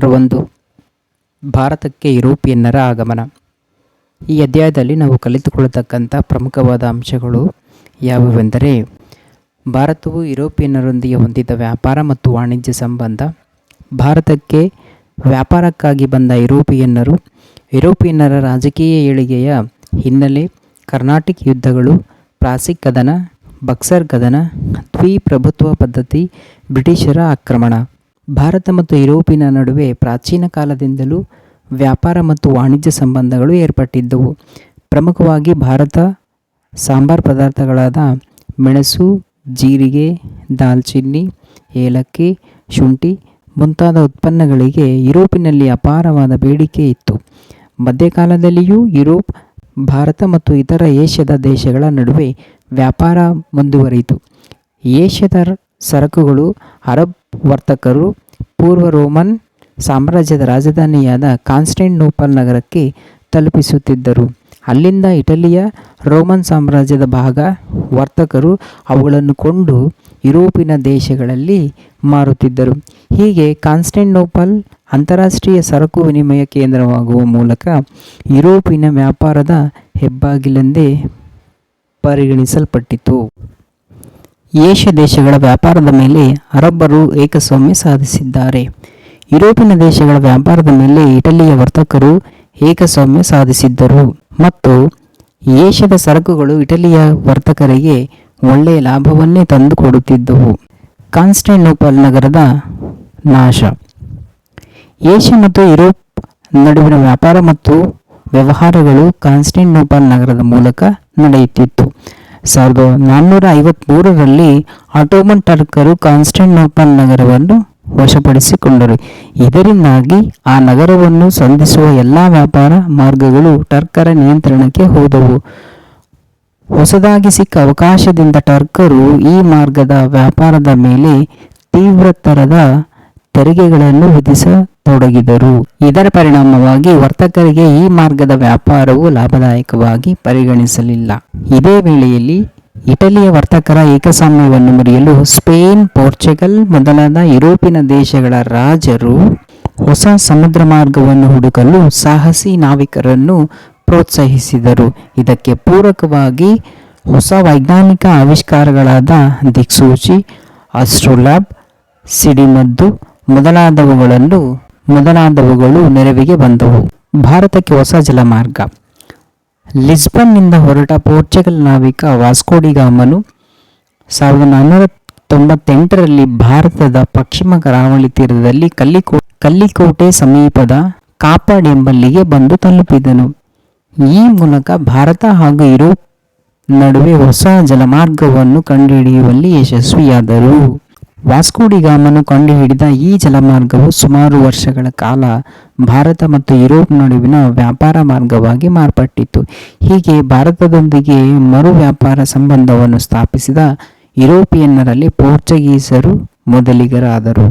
Chapter 1 ಭಾರತಕ್ಕೆ ಯುರೋಪಿಯನ್ನರ ಆಗಮನ. ಈ ಅಧ್ಯಾಯದಲ್ಲಿ ನಾವು ಕಲಿತುಕೊಳ್ಳತಕ್ಕಂಥ ಪ್ರಮುಖವಾದ ಅಂಶಗಳು ಯಾವುವೆಂದರೆ, ಭಾರತವು ಯುರೋಪಿಯನ್ನರೊಂದಿಗೆ ಹೊಂದಿದ್ದ ವ್ಯಾಪಾರ ಮತ್ತು ವಾಣಿಜ್ಯ ಸಂಬಂಧ, ಭಾರತಕ್ಕೆ ವ್ಯಾಪಾರಕ್ಕಾಗಿ ಬಂದ ಯುರೋಪಿಯನ್ನರ ರಾಜಕೀಯ ಏಳಿಗೆಯ ಹಿನ್ನೆಲೆ, ಕರ್ನಾಟಿಕ್ ಯುದ್ಧಗಳು, ಪ್ಲಾಸಿ ಕದನ, ಬಕ್ಸರ್ ಕದನ, ದ್ವಿಪ್ರಭುತ್ವ ಪದ್ಧತಿ, ಬ್ರಿಟಿಷರ ಆಕ್ರಮಣ. ಭಾರತ ಮತ್ತು ಯುರೋಪಿನ ನಡುವೆ ಪ್ರಾಚೀನ ಕಾಲದಿಂದಲೂ ವ್ಯಾಪಾರ ಮತ್ತು ವಾಣಿಜ್ಯ ಸಂಬಂಧಗಳು ಏರ್ಪಟ್ಟಿದ್ದವು. ಪ್ರಮುಖವಾಗಿ ಭಾರತ ಸಾಂಬಾರ್ ಪದಾರ್ಥಗಳಾದ ಮೆಣಸು, ಜೀರಿಗೆ, ದಾಲ್ಚಿನ್ನಿ, ಏಲಕ್ಕಿ, ಶುಂಠಿ ಮುಂತಾದ ಉತ್ಪನ್ನಗಳಿಗೆ ಯುರೋಪಿನಲ್ಲಿ ಅಪಾರವಾದ ಬೇಡಿಕೆ ಇತ್ತು. ಮಧ್ಯಕಾಲದಲ್ಲಿಯೂ ಯುರೋಪ್, ಭಾರತ ಮತ್ತು ಇತರ ಏಷ್ಯಾದ ದೇಶಗಳ ನಡುವೆ ವ್ಯಾಪಾರ ಮುಂದುವರಿಯಿತು. ಏಷ್ಯಾದ ಸರಕುಗಳು ಅರಬ್ ವರ್ತಕರು ಪೂರ್ವ ರೋಮನ್ ಸಾಮ್ರಾಜ್ಯದ ರಾಜಧಾನಿಯಾದ ಕಾನ್ಸ್ಟಾಂಟಿನೋಪಲ್ ನಗರಕ್ಕೆ ತಲುಪಿಸುತ್ತಿದ್ದರು. ಅಲ್ಲಿಂದ ಇಟಲಿಯ ರೋಮನ್ ಸಾಮ್ರಾಜ್ಯದ ವರ್ತಕರು ಅವುಗಳನ್ನು ಕೊಂಡು ಯುರೋಪಿನ ದೇಶಗಳಲ್ಲಿ ಮಾರುತ್ತಿದ್ದರು. ಹೀಗೆ ಕಾನ್ಸ್ಟಾಂಟಿನೋಪಲ್ ಅಂತಾರಾಷ್ಟ್ರೀಯ ಸರಕು ವಿನಿಮಯ ಕೇಂದ್ರವಾಗುವ ಮೂಲಕ ಯುರೋಪಿನ ವ್ಯಾಪಾರದ ಹೆಬ್ಬಾಗಿಲೆಂದೇ ಪರಿಗಣಿಸಲ್ಪಟ್ಟಿತು. ಏಷ್ಯಾ ದೇಶಗಳ ವ್ಯಾಪಾರದ ಮೇಲೆ ಅರಬ್ಬರು ಏಕಸ್ವಾಮ್ಯ ಸಾಧಿಸಿದ್ದಾರೆ. ಯುರೋಪಿನ ದೇಶಗಳ ವ್ಯಾಪಾರದ ಮೇಲೆ ಇಟಲಿಯ ವರ್ತಕರು ಏಕಸ್ವಾಮ್ಯ ಸಾಧಿಸಿದ್ದರು ಮತ್ತು ಏಷ್ಯಾದ ಸರಕುಗಳು ಇಟಲಿಯ ವರ್ತಕರಿಗೆ ಒಳ್ಳೆಯ ಲಾಭವನ್ನೇ ತಂದುಕೊಡುತ್ತಿದ್ದವು. ಕಾನ್ಸ್ಟಾಂಟಿನೋಪಲ್ ನಗರದ ನಾಶ. ಏಷ್ಯಾ ಮತ್ತು ಯುರೋಪ್ ನಡುವಿನ ವ್ಯಾಪಾರ ಮತ್ತು ವ್ಯವಹಾರಗಳು ಕಾನ್ಸ್ಟಾಂಟಿನೋಪಲ್ ನಗರದ ಮೂಲಕ ನಡೆಯುತ್ತಿತ್ತು. 1453ರಲ್ಲಿ ಆಟೋಮನ್ ಟರ್ಕರು ಕಾನ್ಸ್ಟಾಂಟಿನೋಪಲ್ ನಗರವನ್ನು ವಶಪಡಿಸಿಕೊಂಡರು. ಇದರಿಂದಾಗಿ ಆ ನಗರವನ್ನು ಸಂಧಿಸುವ ಎಲ್ಲ ವ್ಯಾಪಾರ ಮಾರ್ಗಗಳು ಟರ್ಕರ ನಿಯಂತ್ರಣಕ್ಕೆ ಹೋದವು. ಹೊಸದಾಗಿ ಸಿಕ್ಕ ಅವಕಾಶದಿಂದ ಟರ್ಕರು ಈ ಮಾರ್ಗದ ವ್ಯಾಪಾರದ ಮೇಲೆ ತೀವ್ರತರದ ತೆರಿಗೆಗಳನ್ನು ವಿಧಿಸತೊಡಗಿದರು. ಇದರ ಪರಿಣಾಮವಾಗಿ ವರ್ತಕರಿಗೆ ಈ ಮಾರ್ಗದ ವ್ಯಾಪಾರವು ಲಾಭದಾಯಕವಾಗಿ ಪರಿಗಣಿಸಲಿಲ್ಲ. ಇದೇ ವೇಳೆಯಲ್ಲಿ ಇಟಲಿಯ ವರ್ತಕರ ಏಕಸ್ವಾಮ್ಯವನ್ನು ಮುರಿಯಲು ಸ್ಪೇನ್, ಪೋರ್ಚುಗಲ್ ಮೊದಲಾದ ಯುರೋಪಿನ ದೇಶಗಳ ರಾಜರು ಹೊಸ ಸಮುದ್ರ ಮಾರ್ಗವನ್ನು ಹುಡುಕಲು ಸಾಹಸಿ ನಾವಿಕರನ್ನು ಪ್ರೋತ್ಸಾಹಿಸಿದರು. ಇದಕ್ಕೆ ಪೂರಕವಾಗಿ ಹೊಸ ವೈಜ್ಞಾನಿಕ ಆವಿಷ್ಕಾರಗಳಾದ ದಿಕ್ಸೂಚಿ, ಆಸ್ಟ್ರೋಲ್ಯಾಬ್, ಸಿಡಿಮದ್ದು ಮೊದಲಾದವುಗಳು ನೆರವಿಗೆ ಬಂದವು. ಭಾರತಕ್ಕೆ ಹೊಸ ಜಲಮಾರ್ಗ. ಲಿಸ್ಬನ್ನಿಂದ ಹೊರಟ ಪೋರ್ಚುಗಲ್ ನಾವಿಕ ವಾಸ್ಕೋ ಡಿ ಗಾಮನು 1498ರಲ್ಲಿ ಭಾರತದ ಪಶ್ಚಿಮ ಕರಾವಳಿ ತೀರದಲ್ಲಿ ಕಲ್ಲಿಕೋಟೆ ಸಮೀಪದ ಕಾಪಡ್ ಎಂಬಲ್ಲಿಗೆ ಬಂದು ತಲುಪಿದನು. ಈ ಮೂಲಕ ಭಾರತ ಹಾಗೂ ಯುರೋಪ್ ನಡುವೆ ಹೊಸ ಜಲಮಾರ್ಗವನ್ನು ಕಂಡುಹಿಡಿಯುವಲ್ಲಿ ಯಶಸ್ವಿಯಾದರು. ವಾಸ್ಕೋ ಡಿ ಗಾಮನು ಕಂಡುಹಿಡಿದ ಈ ಜಲಮಾರ್ಗವು ಸುಮಾರು ವರ್ಷಗಳ ಕಾಲ ಭಾರತ ಮತ್ತು ಯುರೋಪ್ ನಡುವಿನ ವ್ಯಾಪಾರ ಮಾರ್ಗವಾಗಿ ಮಾರ್ಪಟ್ಟಿತು. ಹೀಗೆ ಭಾರತದೊಂದಿಗೆ ಮರು ವ್ಯಾಪಾರ ಸಂಬಂಧವನ್ನು ಸ್ಥಾಪಿಸಿದ ಯುರೋಪಿಯನ್ನರಲ್ಲಿ ಪೋರ್ಚುಗೀಸರು ಮೊದಲಿಗರಾದರು.